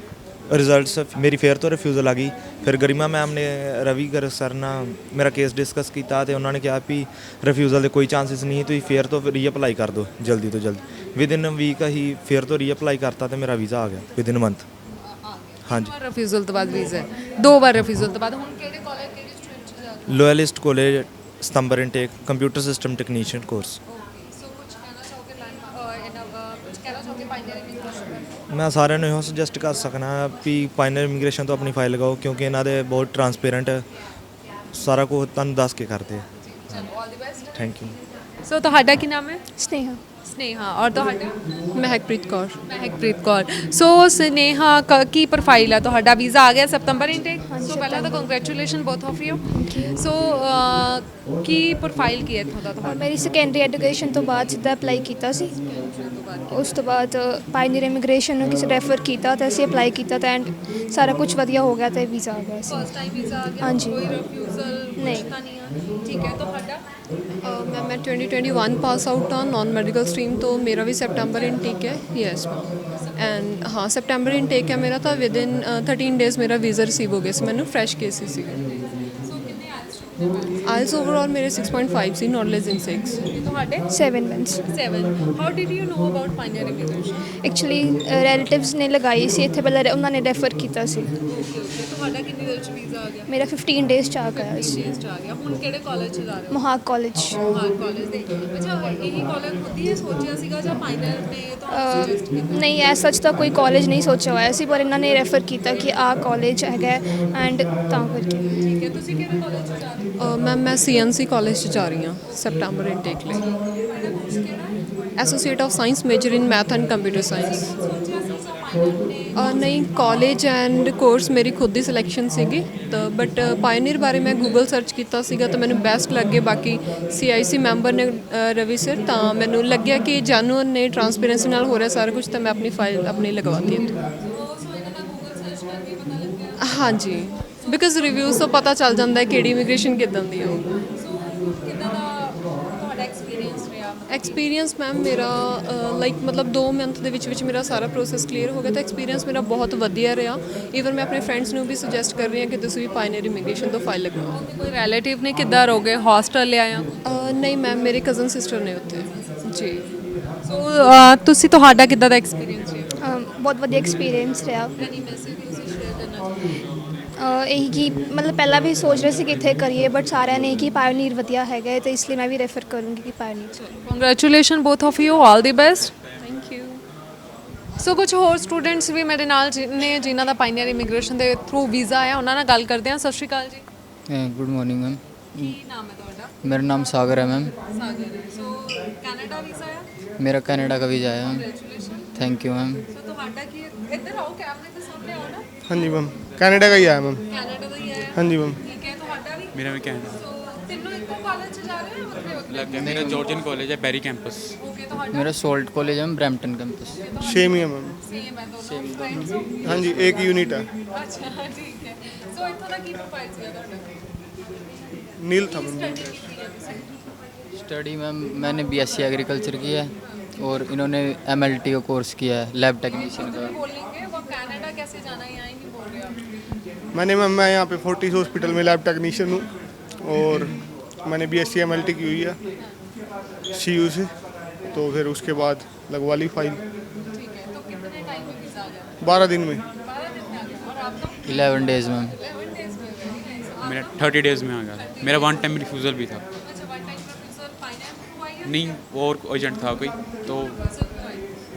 results ਮੇਰੀ ਫੇਰ ਤੋਂ ਰਿਫਿਊਜ਼ਲ ਆ ਗਈ। ਫਿਰ ਗਰਿਮਾ ਮੈਮ ਨੇ ਰਵੀ ਗਰ ਸਰ ਨਾਲ ਮੇਰਾ ਕੇਸ ਡਿਸਕਸ ਕੀਤਾ ਅਤੇ ਉਹਨਾਂ ਨੇ ਕਿਹਾ ਵੀ ਰਿਫਿਊਜ਼ਲ ਦੇ ਕੋਈ ਚਾਂਸਿਸ ਨਹੀਂ, ਤੁਸੀਂ ਫੇਰ ਤੋਂ ਰੀਅਪਲਾਈ ਕਰ ਦਿਓ ਜਲਦੀ ਤੋਂ ਜਲਦੀ। ਵਿਦਿਨ ਵੀਕ ਅਸੀਂ ਫੇਰ ਤੋਂ ਰੀਅਪਲਾਈ ਕਰਤਾ ਅਤੇ ਮੇਰਾ ਵੀਜ਼ਾ ਆ ਗਿਆ ਵਿਦਿਨ ਮੰਥ। ਹਾਂਜੀ, ਰਿਫਿਊਜ਼ਲ ਤੋਂ ਬਾਅਦ ਵੀਜ਼ਾ, 2 ਵਾਰ ਰਿਫਿਊਜ਼ਲ ਤੋਂ ਬਾਅਦ। ਹੁਣ ਕਿਹੜੇ ਕਾਲਜ, ਕਿਹੜੀ ਸਟਰੀਮ ਚ ਜਾ ਰਹੇ? ਲੋਇਲਿਸਟ ਕਾਲਜ, ਸਤੰਬਰ intake, computer system technician course. So ਕੁਝ ਕਹਿਣਾ ਚਾਹੋਗੇ ਕੁਝ ਕਹਿਣਾ ਚਾਹੋਗੇ ਪਾਇਨੀਅਰ ਇਮੀਗ੍ਰੇਸ਼ਨ? ਮੈਂ ਸਾਰਿਆਂ ਨੂੰ ਇਹੋ ਸੁਜੈਸਟ ਕਰ ਸਕਦਾ ਵੀ ਪਾਇਨੀਅਰ ਇਮੀਗ੍ਰੇਸ਼ਨ ਤੋਂ ਆਪਣੀ ਫਾਈਲ ਲਗਾਓ, ਕਿਉਂਕਿ ਇਹਨਾਂ ਦੇ ਬਹੁਤ ਟਰਾਂਸਪੇਰੈਂਟ ਸਾਰਾ ਕੁਝ ਤੁਹਾਨੂੰ ਦੱਸ ਕੇ ਕਰਦੇ ਆ। ਚਲੋ, all the best. Thank you. So ਤੁਹਾਡਾ ਕੀ ਨਾਮ ਹੈ? ਸਨੇਹਾ। ਸਨੇਹਾ। ਔਰ ਤੁਹਾਡਾ? ਮਹਿਕਪ੍ਰੀਤ ਕੌਰ। ਮਹਿਕਪ੍ਰੀਤ ਕੌਰ। ਸੋ ਸਨੇਹਾ, ਕੀ ਪ੍ਰੋਫਾਈਲ ਹੈ ਤੁਹਾਡਾ? ਵੀਜ਼ਾ ਆ ਗਿਆ ਸਤੰਬਰ ਇਨਟੇਕ। ਸੋ ਪਹਿਲਾਂ ਤਾਂ congratulation both of you. So ਕੀ ਪ੍ਰੋਫਾਈਲ ਕੀ ਹੈ ਇੱਥੋਂ ਦਾ ਤੁਹਾਡਾ? ਮੇਰੀ ਸੈਕੰਡਰੀ ਐਜੂਕੇਸ਼ਨ ਤੋਂ ਬਾਅਦ ਸਿੱਧਾ ਅਪਲਾਈ ਕੀਤਾ ਸੀ। ਉਸ ਤੋਂ ਬਾਅਦ ਪਾਇਨੀਅਰ ਇਮੀਗ੍ਰੇਸ਼ਨ ਨੂੰ ਕਿਸੇ ਰੈਫਰ ਕੀਤਾ ਤੇ ਅਸੀਂ ਅਪਲਾਈ ਕੀਤਾ ਤਾਂ ਐਂਡ ਸਾਰਾ ਕੁਝ ਵਧੀਆ ਹੋ ਗਿਆ ਤੇ ਵੀਜ਼ਾ ਆ ਗਿਆ ਸੀ। ਫਸਟ ਟਾਈਮ ਵੀਜ਼ਾ ਆ ਗਿਆ? ਹਾਂਜੀ। ਕੋਈ ਰਿਫਿਊਜ਼ਲ ਨਹੀਂ। ਠੀਕ ਹੈ। ਤੁਹਾਡਾ? ਮੈਂ 2021 ਪਾਸ ਆਊਟ ਹਾਂ ਨॉन ਮੈਡੀਕਲ ਸਟਰੀਮ ਤੋਂ। ਮੇਰਾ ਵੀ ਸੈਪਟੈਂਬਰ ਇਨਟੇਕ ਹੈ। Yes ma'am. ਐਂਡ ਹਾਂ, ਸੈਪਟੈਂਬਰ ਇਨਟੇਕ ਹੈ ਮੇਰਾ, ਤਾਂ ਵਿਦਿਨ 13 ਡੇਜ਼ ਮੇਰਾ ਵੀਜ਼ਾ ਰਿਸੀਵ ਹੋ ਗਿਆ ਸੀ। ਮੈਨੂੰ ਫਰੈਸ਼ ਕੇਸ ਸੀ। ਆਈਲਸ ਓਵਰਆਲ ਮੇਰੇ 6.5 ਸੀ, ਨਾਟ ਲੈਸ ਦੈਨ 6। ਤੁਹਾਡੇ? 7 months। 7। How did you know about pioneer immigration? Actually relatives ਨੇ ਲਗਾਈ ਸੀ ਇੱਥੇ, ਪਹਿਲਾਂ ਉਹਨਾਂ ਨੇ ਰੈਫਰ ਕੀਤਾ ਸੀ। ਤੁਹਾਡਾ ਕਿੰਨੀ ਦੇਰ ਚ ਵੀਜ਼ਾ ਆ ਗਿਆ? ਮੇਰਾ 15 ਡੇਜ਼ 'ਚ ਆ ਗਿਆ ਸੀ। ਆ ਗਿਆ। ਹੁਣ ਕਿਹੜੇ ਕਾਲਜ ਚ ਜਾ ਰਹੇ ਹੋ? ਮਹਾਕ ਕਾਲਜ। ਮਹਾਕ ਕਾਲਜ ਦੇ। ਅੱਛਾ, ਇਹੀ ਕਾਲਜ ਖੁਦ ਹੀ ਸੋਚਿਆ ਸੀਗਾ ਜਾਂ ਪਾਇਨੀਅਰ ਨੇ ਤੁਹਾਨੂੰ ਸੁਜੈਸਟ ਕੀਤਾ? ਨਹੀਂ, ਐ ਸੱਚ ਤਾਂ ਕੋਈ ਕਾਲਜ ਨਹੀਂ ਸੋਚਿਆ ਹੋਇਆ ਸੀ, ਪਰ ਇਹਨਾਂ ਨੇ ਰੈਫਰ ਕੀਤਾ ਕਿ ਆਹ ਕਾਲਜ ਹੈਗਾ ਐਂਡ ਤਾਂ ਕਰਕੇ। ਠੀਕ ਹੈ। ਤੁਸੀਂ ਕਿਹੜੇ ਕਾਲਜ ਚ ਜਾ ਰਹੇ ਹੋ? ਮੈਮ ਮੈਂ CNC ਕਾਲਜ 'ਚ ਜਾ ਰਹੀ ਹਾਂ ਸੈਪਟੈਂਬਰ ਇਨਟੇਕ ਲਈ। Associate of science, major in math and computer science. ਨਹੀਂ, ਕਾਲਜ ਐਂਡ ਕੋਰਸ ਮੇਰੀ ਖੁਦ ਦੀ ਸਿਲੈਕਸ਼ਨ ਸੀਗੀ ਤਾਂ, ਬਟ ਪਾਇਨੀਅਰ ਬਾਰੇ ਮੈਂ ਗੂਗਲ ਸਰਚ ਕੀਤਾ ਸੀਗਾ ਤਾਂ ਮੈਨੂੰ ਬੈਸਟ ਲੱਗੇ। ਬਾਕੀ CIC ਮੈਂਬਰ ਨੇ ਰਵੀ ਸਰ, ਤਾਂ ਮੈਨੂੰ ਲੱਗਿਆ ਕਿ ਜੈਨੂਅਨ ਨੇ, ਟਰਾਂਸਪੇਰੈਂਸੀ ਨਾਲ ਹੋ ਰਿਹਾ ਸਾਰਾ ਕੁਝ, ਤਾਂ ਮੈਂ ਆਪਣੀ ਫਾਈਲ ਆਪਣੀ ਲਗਵਾਤੀ ਇੱਥੇ। ਹਾਂਜੀ, ਬਿਕਾਜ਼ ਰਿਵਿਊਜ਼ ਤੋਂ ਪਤਾ ਚੱਲ ਜਾਂਦਾ ਹੈ ਕਿਹੜੀ ਇਮੀਗ੍ਰੇਸ਼ਨ ਕਿੱਦਾਂ ਦੀ ਹੈ। ਐਕਸਪੀਰੀਅੰਸ ਮੈਮ ਮੇਰਾ ਲਾਈਕ ਮਤਲਬ 2 ਮੰਥ ਦੇ ਵਿੱਚ ਮੇਰਾ ਸਾਰਾ ਪ੍ਰੋਸੈਸ ਕਲੀਅਰ ਹੋ ਗਿਆ ਤਾਂ ਐਕਸਪੀਰੀਅੰਸ ਮੇਰਾ ਬਹੁਤ ਵਧੀਆ ਰਿਹਾ। ਈਵਨ ਮੈਂ ਆਪਣੇ ਫਰੈਂਡਸ ਨੂੰ ਵੀ ਸੁਜੈਸਟ ਕਰ ਰਹੀ ਹਾਂ ਕਿ ਤੁਸੀਂ ਵੀ ਪਾਇਨੀਅਰ ਇਮੀਗ੍ਰੇਸ਼ਨ ਤੋਂ ਫਾਈਲ ਲਗਵਾਓ। ਕੋਈ ਰਿਲੇਟਿਵ ਨੇ ਕਿੱਦਾਂ ਰਹੋਗੇ? ਹੌਸਟਲ ਲਿਆਇਆ? ਨਹੀਂ ਮੈਮ, ਮੇਰੇ ਕਜ਼ਨ ਸਿਸਟਰ ਨੇ ਉੱਥੇ ਜੀ। ਸੋ ਤੁਸੀਂ, ਤੁਹਾਡਾ ਕਿੱਦਾਂ ਦਾ ਐਕਸਪੀਰੀਅੰਸ ਰਿਹਾ? ਬਹੁਤ ਵਧੀਆ ਐਕਸਪੀਰੀਅੰਸ ਰਿਹਾ। ਇਹੀ ਕਿ ਮਤਲਬ ਪਹਿਲਾਂ ਵੀ ਸੋਚ ਰਹੇ ਸੀ ਕਿ ਇੱਥੇ ਕਰੀਏ, ਬਟ ਸਾਰਿਆਂ ਨੇ ਕਿ ਪਾਇਨੀਅਰ ਵਧੀਆ ਹੈਗਾ ਤੇ ਇਸ ਲਈ ਮੈਂ ਵੀ ਰੈਫਰ ਕਰੂੰਗੀ ਕਿ Pioneer. Congratulation both of you, all the best. Thank you. So ਕੁਝ ਹੋਰ ਸਟੂਡੈਂਟਸ ਵੀ ਮੇਰੇ ਨਾਲ ਨੇ ਜਿਨ੍ਹਾਂ ਦਾ ਪਾਇਨੀਅਰ ਇਮੀਗ੍ਰੇਸ਼ਨ ਦੇ ਥਰੂ ਵੀਜ਼ਾ ਆਇਆ, ਉਹਨਾਂ ਨਾਲ ਗੱਲ ਕਰਦੇ ਹਾਂ। ਸਤਿ ਸ਼੍ਰੀ ਅਕਾਲ ਜੀ। Good morning ma'am. ਕੀ ਨਾਮ ਹੈ ਤੁਹਾਡਾ? मेरा नाम सागर है ma'am. Sagar. So Canada visa आया? मेरा कनाडा का वीज़ा है ma'am. Congratulation. Thank you ma'am. So ਤੁਹਾਡਾ ਕੀ ਇੱਧਰ ਆਓ, ਕੈਮਰੇ ਦੇ ਸਾਹਮਣੇ ਆਓ ਨਾ। ਹਾਂਜੀ ਮੈਮ, ਕੈਨੇਡਾ ਦਾ ਹੀ ਆਇਆ ਮੈਮ। ਕੈਨੇਡਾ ਦਾ ਹੀ ਆਇਆ? ਹਾਂਜੀ ਮੈਮ। ਠੀਕ ਹੈ। ਤੁਹਾਡਾ ਵੀ? मेरा भी कैनेडा ਸੋ ਤਿੰਨੋਂ ਇੱਕੋ ਕਾਲਜ ਚ ਜਾ ਰਹੇ ਹੋ ਜਾਂ ਵੱਖਰੇ ਵੱਖਰੇ? लग गया। मेरा जॉर्जियन कॉलेज है, बैरी कैंपस। ਓਕੇ। ਤੁਹਾਡਾ? मेरा सोल्ट कॉलेज है ब्रैम्पटन कैंपस। ਸੇਮ ਹੀ ਹੈ ਮੈਮ। ਸੇਮ ਹੈ ਦੋਨੋਂ ਫਰੈਂਡਸ? ਹਾਂਜੀ, ਇੱਕ ਯੂਨਿਟ ਹੈ। ਅੱਛਾ, ਠੀਕ ਹੈ। ਸੋ ਇੱਥੋਂ ਦਾ ਕੀ ਪ੍ਰੋਫਾਈਲ ਸੀਗਾ ਤੁਹਾਡਾ? नील था मैम। स्टडी मैम मैंने बीएससी एग्रीकल्चर किया है और इन्होंने एमएलटी का कोर्स किया है लैब टेक्नीशियन का। बोलेंगे वो कनाडा कैसे जाना है यहाँ ही नहीं बोल रहे आप। मैंने मैम मैं यहाँ पे फोर्टिस हॉस्पिटल में लैब टेक्नीशियन हूँ और मैंने बीएससी एमएलटी की हुई है सीयू से, तो फिर उसके बाद लगवा ली फाइल। ठीक है, तो कितने टाइम में वीज़ा आ गया? 12 दिन में। 12 दिन में आ गया। और आपका 11 डेज मैम। 11 days में very nice। मेरा 30 डेज़ में आ गया। मेरा वन टाइम रिफ्यूज़ल भी था। अच्छा, वन टाइम रिफ्यूजल फाइनेंस हुआ या नहीं, वो और एजेंट था कोई, तो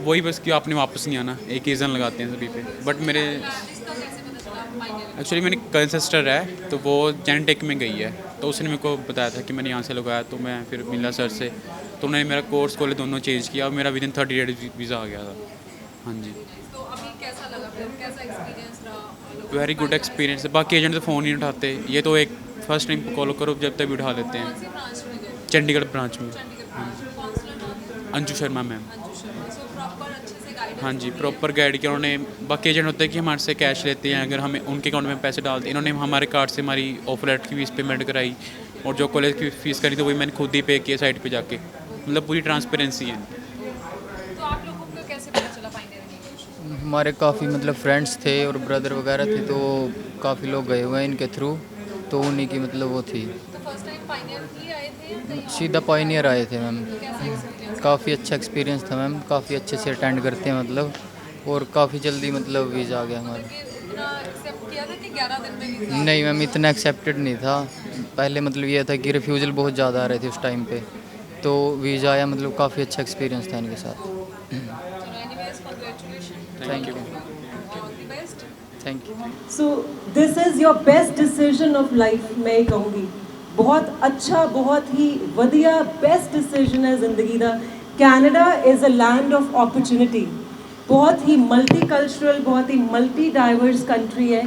वही बस कि आपने वापस नहीं आना, एक रीज़न लगाते हैं सभी पे। बट मेरे इसका कैसे पता चला आप फाइनल? एक्चुअली मेरी कज़न सिस्टर है, तो वो जेनेटिक में गई है, तो उसने मेरे को बताया था कि मैंने यहाँ से लगाया, तो मैं फिर मिला सर से, तो उन्होंने मेरा कोर्स कॉलेज दोनों चेंज किया और मेरा विदिन 30 डेज वीज़ा आ गया था। हाँ जी, तो अभी कैसा लगा फिर, कैसा एक्सपीरियंस रहा? वेरी गुड एक्सपीरियंस है। बाकी एजेंट तो फ़ोन ही नहीं उठाते, ये तो एक फर्स्ट टाइम कॉल करो जब तक भी उठा लेते कौन हैं। सी ब्रांच में गए? चंडीगढ़ ब्रांच में। चंडीगढ़ ब्रांच में। काउंसलर नाम है? Anju Sharma ma'am. Anju Sharma. So proper अच्छे से गाइड। हाँ जी, प्रॉपर गाइड किया उन्होंने। बाकी एजेंट होते हैं कि हमारे से कैश लेते हैं, अगर हमें उनके अकाउंट में पैसे डालते हैं, इन्होंने हमारे कार्ड से हमारी ऑफर लेटर की फीस पेमेंट कराई, और जो कॉलेज की फ़ीस करी तो वही मैंने खुद ही पे किया साइट पे जाके। मतलब पूरी ट्रांसपेरेंसी है। तो आप लोगों को कैसे पता चला फाइनल इमिग्रेशन? हमारे काफ़ी मतलब फ्रेंड्स थे और ब्रदर वगैरह थे, तो काफ़ी लोग गए हुए हैं इनके थ्रू, तो उन्हीं की मतलब वो थी। तो फर्स्ट टाइम फाइनल ही आए थे या कहीं? सीधा पायनियर आए थे मैम। कैसा एक्सपीरियंस? काफ़ी अच्छा एक्सपीरियंस था मैम, काफ़ी अच्छे से अटेंड करते हैं मतलब, और काफ़ी जल्दी मतलब वीज़ा आ गया हमारा। इतना एक्सेप्ट किया था कि 11 दिन में वीज़ा? नहीं मैम, इतना एक्सेप्टेड नहीं था पहले। मतलब ये था कि रिफ्यूज़ल बहुत ज़्यादा आ रहे थे उस टाइम पे, तो वीज़ा आया। मतलब काफ़ी अच्छा एक्सपीरियंस था इनके साथ। Anyways congratulation. Thank you, all the best. Thank you. So this is your best decision of life, मैं ही कहूँगी। बहुत अच्छा, बहुत ही ਵਧੀਆ बेस्ट डिसीजन है जिंदगी का। Canada is a land of opportunity. बहुत ही मल्टीकल्चरल, बहुत ही मल्टी डाइवर्स कंट्री है।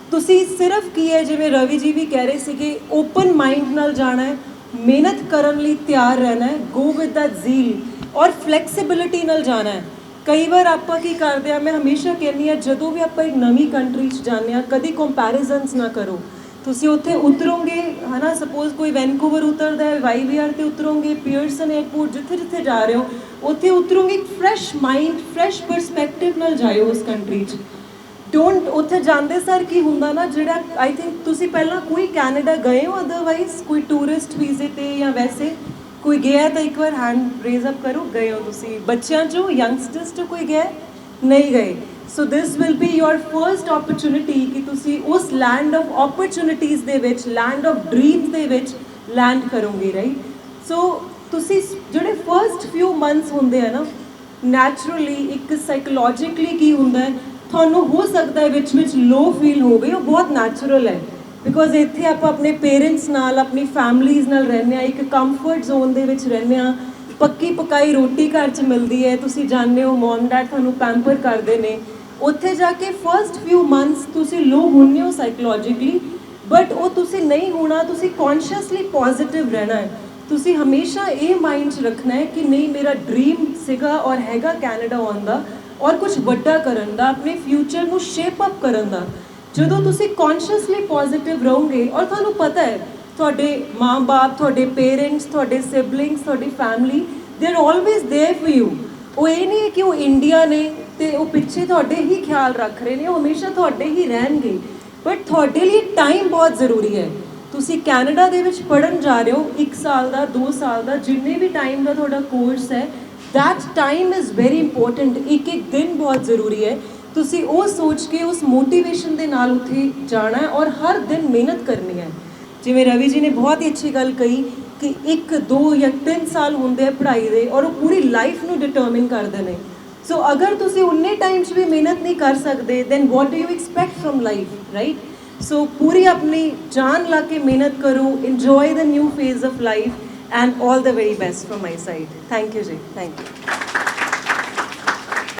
ਤੁਸੀਂ ਸਿਰਫ ਕੀ ਹੈ, ਜਿਵੇਂ ਰਵੀ ਜੀ ਵੀ ਕਹਿ ਰਹੇ ਸੀ ਕਿ ਓਪਨ ਮਾਈਂਡ ਨਾਲ ਜਾਣਾ ਹੈ, ਮਿਹਨਤ ਕਰਨ ਲਈ ਤਿਆਰ ਰਹਿਣਾ ਹੈ, ਗੋ ਵਿਦ ਦੈਟ ਜ਼ੀਲ ਔਰ ਫਲੈਕਸੀਬਿਲਿਟੀ ਨਾਲ ਜਾਣਾ ਹੈ। ਕਈ ਵਾਰ ਆਪਾਂ ਕੀ ਕਰਦੇ ਆ, ਮੈਂ ਹਮੇਸ਼ਾ ਕਹਿੰਦੀ ਆ, ਜਦੋਂ ਵੀ ਆਪਾਂ ਇੱਕ ਨਵੀਂ ਕੰਟਰੀ 'ਚ ਜਾਂਦੇ ਆ, ਕਦੀ ਕੰਪੈਰੀਜ਼ਨਸ ਨਾ ਕਰੋ। ਤੁਸੀਂ ਉੱਥੇ ਉਤਰੋਗੇ ਹੈ ਨਾ, ਸਪੋਜ਼ ਕੋਈ ਵੈਨਕੂਵਰ ਉਤਰਦਾ ਹੈ, YVR ਤੇ ਉਤਰੋਗੇ, ਪੀਅਰਸਨ 에ਅਰਪੋਰਟ ਜਿੱਥੇ ਜਿੱਥੇ ਜਾ ਰਹੇ ਹੋ ਉੱਥੇ ਉਤਰੋਗੇ, ਇੱਕ ਫਰੈਸ਼ ਮਾਈਂਡ, ਫਰੈਸ਼ ਪਰਸਪੈਕਟਿਵ ਨਾਲ ਜਾਇਓ ਉਸ ਕੰਟਰੀ 'ਚ। ਡੋਂਟ ਉੱਥੇ ਜਾਂਦੇ ਸਰ ਕੀ ਹੁੰਦਾ ਨਾ, ਜਿਹੜਾ ਆਈ ਥਿੰਕ ਤੁਸੀਂ ਪਹਿਲਾਂ ਕੋਈ ਕੈਨੇਡਾ ਗਏ ਹੋ ਅਦਰਵਾਈਜ਼ ਕੋਈ ਟੂਰਿਸਟ ਵੀਜ਼ੇ 'ਤੇ ਜਾਂ ਵੈਸੇ ਕੋਈ ਗਿਆ ਤਾਂ ਇੱਕ ਵਾਰ ਹੈਂਡ ਰੇਜ਼ ਅਪ ਕਰੋ, ਗਏ ਹੋ ਤੁਸੀਂ? ਬੱਚਿਆਂ 'ਚੋਂ, ਯੰਗਸਟਰਸ 'ਚੋਂ ਕੋਈ ਗਿਆ? ਨਹੀਂ ਗਏ। So this will be your first opportunity ਕਿ ਤੁਸੀਂ ਉਸ ਲੈਂਡ ਆਫ ਓਪਰਚੁਨਿਟੀਜ਼ ਦੇ ਵਿੱਚ, ਲੈਂਡ ਆਫ ਡ੍ਰੀਮਸ ਦੇ ਵਿੱਚ ਲੈਂਡ ਕਰੋਗੇ, ਰਾਈਟ? ਸੋ ਤੁਸੀਂ ਜਿਹੜੇ ਫਰਸਟ ਫਿਊ ਮੰਥਸ ਹੁੰਦੇ ਆ ਨਾ, ਨੈਚੁਰਲੀ ਇੱਕ ਸਾਈਕੋਲੋਜਿਕਲੀ ਕੀ ਹੁੰਦਾ ਹੈ, ਤੁਹਾਨੂੰ ਹੋ ਸਕਦਾ ਹੈ ਵਿੱਚ ਲੋ ਫੀਲ ਹੋਵੇ, ਉਹ ਬਹੁਤ ਨੈਚੁਰਲ ਹੈ। ਬਿਕੋਜ਼ ਇੱਥੇ ਆਪਾਂ ਆਪਣੇ ਪੇਰੈਂਟਸ ਨਾਲ, ਆਪਣੀ ਫੈਮਲੀਜ਼ ਨਾਲ ਰਹਿੰਦੇ ਹਾਂ, ਇੱਕ ਕੰਫਰਟ ਜ਼ੋਨ ਦੇ ਵਿੱਚ ਰਹਿੰਦੇ ਹਾਂ, ਪੱਕੀ ਪਕਾਈ ਰੋਟੀ ਘਰ 'ਚ ਮਿਲਦੀ ਹੈ, ਤੁਸੀਂ ਜਾਣਦੇ ਹੋ ਮਮ ਡੈਡ ਤੁਹਾਨੂੰ ਪੈਂਪਰ ਕਰਦੇ ਨੇ। ਉੱਥੇ ਜਾ ਕੇ ਫਸਟ ਫਿਊ ਮੰਥਸ ਤੁਸੀਂ ਲੋ ਹੁੰਦੇ ਹੋ ਸਾਈਕੋਲੋਜਿਕਲੀ, ਬਟ ਉਹ ਤੁਸੀਂ ਨਹੀਂ ਹੋਣਾ, ਤੁਸੀਂ ਕੌਨਸ਼ੀਅਸਲੀ ਪੋਜ਼ਿਟਿਵ ਰਹਿਣਾ ਹੈ। ਤੁਸੀਂ ਹਮੇਸ਼ਾ ਇਹ ਮਾਈਂਡ 'ਚ ਰੱਖਣਾ ਹੈ ਕਿ ਨਹੀਂ, ਮੇਰਾ ਡ੍ਰੀਮ ਸੀਗਾ ਔਰ ਹੈਗਾ ਕੈਨੇਡਾ ਆਉਣ ਦਾ ਔਰ ਕੁਝ ਵੱਡਾ ਕਰਨ ਦਾ, ਆਪਣੇ ਫਿਊਚਰ ਨੂੰ ਸ਼ੇਪ ਅਪ ਕਰਨ ਦਾ। ਜਦੋਂ ਤੁਸੀਂ ਕੌਨਸ਼ੀਅਸਲੀ ਪੋਜ਼ਿਟਿਵ ਰਹੋਗੇ ਔਰ ਤੁਹਾਨੂੰ ਪਤਾ ਹੈ ਤੁਹਾਡੇ ਮਾਂ-ਬਾਪ, ਤੁਹਾਡੇ ਪੇਰੈਂਟਸ, ਤੁਹਾਡੇ ਸਿਬਲਿੰਗਸ, ਤੁਹਾਡੀ family, they are always there for you. ਉਹ ਇਹ ਨਹੀਂ ਕਿ ਉਹ ਇੰਡੀਆ ਨੇ ਅਤੇ ਉਹ ਪਿੱਛੇ ਤੁਹਾਡੇ ਹੀ ਖਿਆਲ ਰੱਖ ਰਹੇ ਨੇ, ਉਹ ਹਮੇਸ਼ਾ ਤੁਹਾਡੇ ਹੀ ਰਹਿਣਗੇ। ਬਟ ਤੁਹਾਡੇ ਲਈ ਟਾਈਮ ਬਹੁਤ ਜ਼ਰੂਰੀ ਹੈ। ਤੁਸੀਂ ਕੈਨੇਡਾ ਦੇ ਵਿੱਚ ਪੜ੍ਹਨ ਜਾ ਰਹੇ ਹੋ, 1 ਸਾਲ ਦਾ, 2 ਸਾਲ ਦਾ, ਜਿੰਨੇ ਵੀ ਟਾਈਮ ਦਾ ਤੁਹਾਡਾ ਕੋਰਸ ਹੈ, that time is very important. एक एक दिन बहुत ज़रूरी है। तुसी वो सोच के उस मोटिवेशन के नाल उत्थे जाना है और हर दिन मेहनत करनी है। जिवें रवि जी ने बहुत ही अच्छी गल कही कि 1, 2 या 3 साल होंदे पढ़ाई दे और वो पूरी लाइफ नूं डिटरमिन करदे ने। सो अगर तुसी उन्ने टाइम च भी मेहनत नहीं कर सकते, then what do you expect from life, right? So पूरी अपनी जान ला के मेहनत करो, enjoy the new phase of life, and all the very best from my side. Thank you ji, thank you.